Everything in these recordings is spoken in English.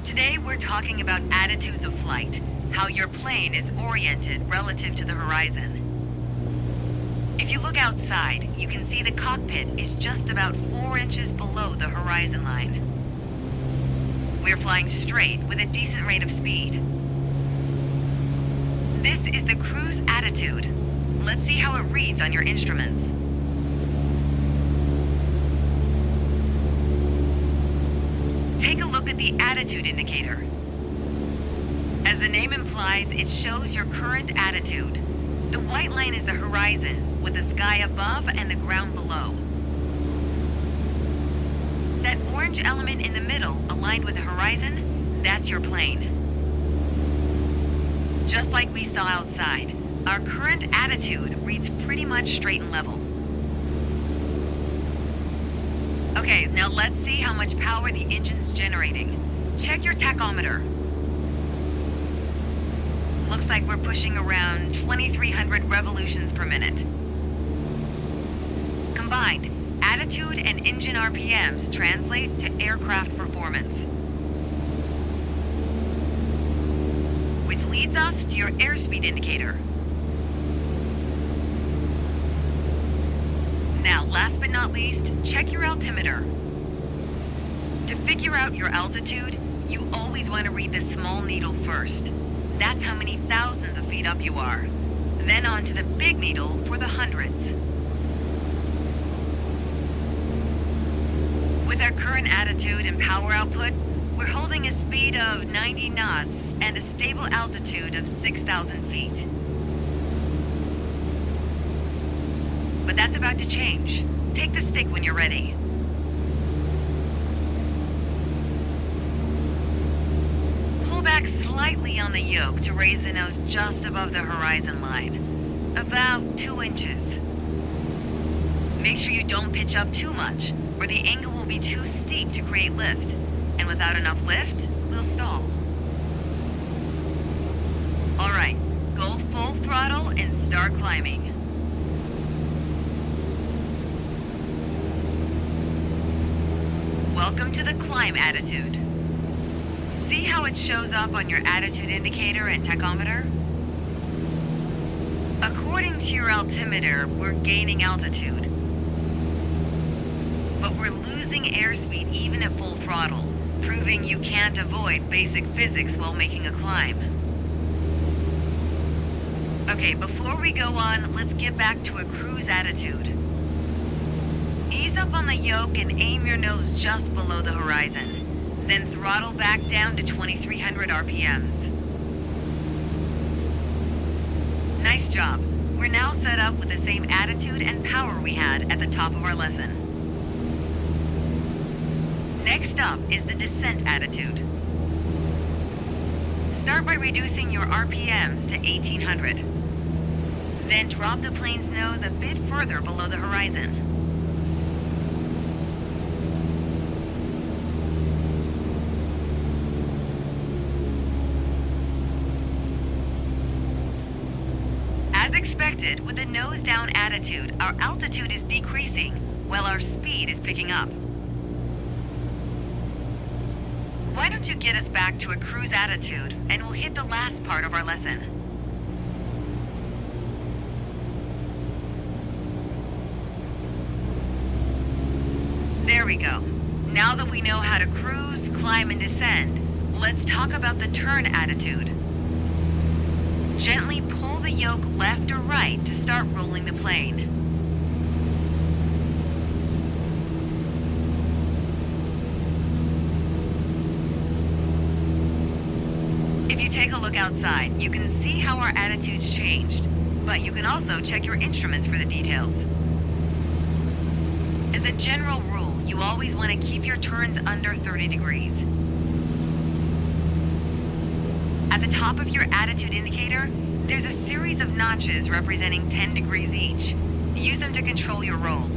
Today we're talking about attitudes of flight, how your plane is oriented relative to the horizon. If you look outside, you can see the cockpit is just about 4 inches below the horizon line. We're flying straight with a decent rate of speed. This is the cruise attitude. Let's see how it reads on your instruments. Take a look at the attitude indicator. As the name implies, it shows your current attitude. The white line is the horizon, with the sky above and the ground below. That orange element in the middle, aligned with the horizon, that's your plane. Just like we saw outside, our current attitude reads pretty much straight and level. Okay, now let's see how much power the engine's generating. Check your tachometer. Looks like we're pushing around 2,300 revolutions per minute. Combined, attitude and engine RPMs translate to aircraft performance. Which leads us to your airspeed indicator. Now, last but not least, check your altimeter. To figure out your altitude, you always want to read the small needle first. That's how many thousands of feet up you are. Then on to the big needle for the hundreds. With our current attitude and power output, we're holding a speed of 90 knots and a stable altitude of 6,000 feet. But that's about to change. Take the stick when you're ready. Pull back slightly on the yoke to raise the nose just above the horizon line. About 2 inches. Make sure you don't pitch up too much, or the angle will be too steep to create lift. And without enough lift, we'll stall. Alright, go full throttle and start climbing. Welcome to the climb attitude. See how it shows up on your attitude indicator and tachometer? According to your altimeter, we're gaining altitude. But we're losing airspeed even at full throttle, proving you can't avoid basic physics while making a climb. Okay, before we go on, let's get back to a cruise attitude. Ease up on the yoke and aim your nose just below the horizon. Then throttle back down to 2,300 RPMs. Nice job. We're now set up with the same attitude and power we had at the top of our lesson. Next up is the descent attitude. Start by reducing your RPMs to 1,800. Then drop the plane's nose a bit further below the horizon. As expected, with a nose-down attitude, our altitude is decreasing, while our speed is picking up. Why don't you get us back to a cruise attitude, and we'll hit the last part of our lesson. There we go. Now that we know how to cruise, climb, and descend, let's talk about the turn attitude. Gently pull the yoke left or right to start rolling the plane. If you take a look outside, you can see how our attitude's changed, but you can also check your instruments for the details. As a general rule, you always want to keep your turns under 30 degrees. At the top of your attitude indicator, there's a series of notches representing 10 degrees each. Use them to control your roll.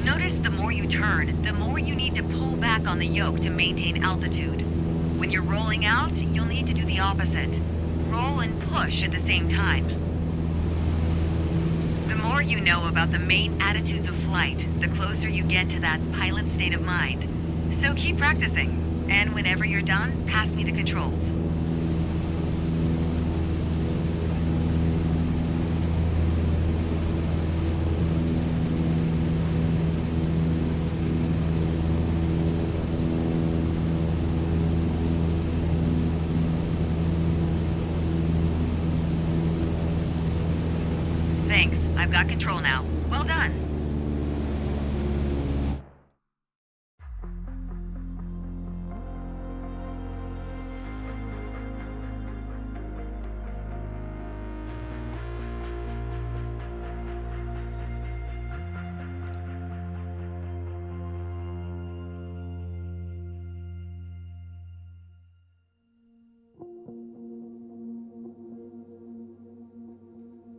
Notice the more you turn, the more you need to pull back on the yoke to maintain altitude. When you're rolling out, you'll need to do the opposite. Roll and push at the same time. The more more you know about the main attitudes of flight, the closer you get to that pilot state of mind. So keep practicing, and whenever you're done, pass me the controls. Thanks. I've got control now. Well done.